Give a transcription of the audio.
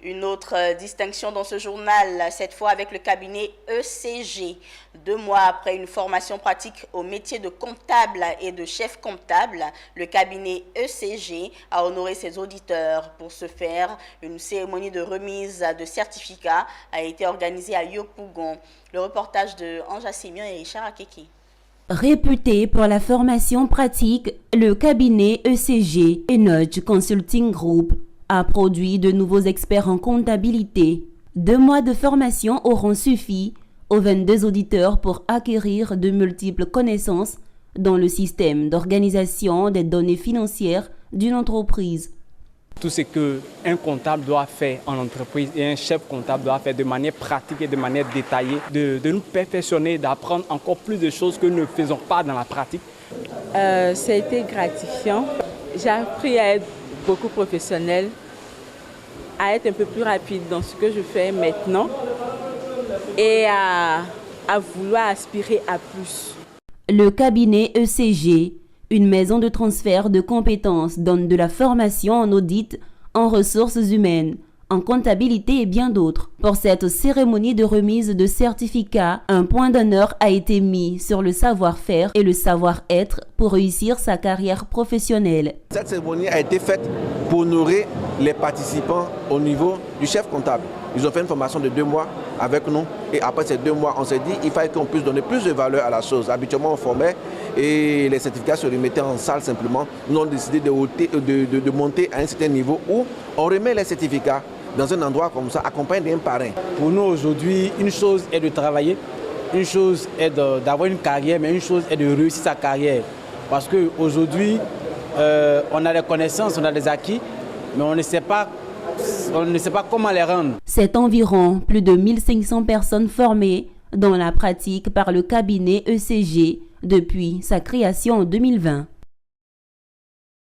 Une autre distinction dans ce journal, cette fois avec le cabinet ECG. 2 mois après une formation pratique au métier de comptable et de chef comptable, le cabinet ECG a honoré ses auditeurs. Pour ce faire, une cérémonie de remise de certificats a été organisée à Yopougon. Le reportage de Anja Simian et Richard Akeki. Réputé pour la formation pratique, le cabinet ECG, Enoch Consulting Group, a produit de nouveaux experts en comptabilité. 2 mois de formation auront suffi aux 22 auditeurs pour acquérir de multiples connaissances dans le système d'organisation des données financières d'une entreprise. Tout ce qu'un comptable doit faire en entreprise et un chef comptable doit faire de manière pratique et de manière détaillée, de nous perfectionner, d'apprendre encore plus de choses que nous ne faisons pas dans la pratique. Ça a été gratifiant. J'ai appris à être beaucoup professionnel, à être un peu plus rapide dans ce que je fais maintenant et à vouloir aspirer à plus. Le cabinet ECG, une maison de transfert de compétences, donne de la formation en audit, en ressources humaines, en comptabilité et bien d'autres. Pour cette cérémonie de remise de certificats, un point d'honneur a été mis sur le savoir-faire et le savoir-être pour réussir sa carrière professionnelle. Cette cérémonie a été faite pour honorer les participants au niveau du chef comptable. Ils ont fait une formation de 2 mois avec nous et après ces 2 mois, on s'est dit qu'il fallait qu'on puisse donner plus de valeur à la chose. Habituellement, on formait et les certificats se remettaient en salle simplement. Nous avons décidé de monter à un certain niveau où on remet les certificats dans un endroit comme ça, accompagné d'un parrain. Pour nous aujourd'hui, une chose est de travailler, une chose est d'avoir une carrière, mais une chose est de réussir sa carrière. Parce qu'aujourd'hui, on a des connaissances, on a des acquis, mais on ne sait pas comment les rendre. C'est environ plus de 1500 personnes formées dans la pratique par le cabinet ECG depuis sa création en 2020.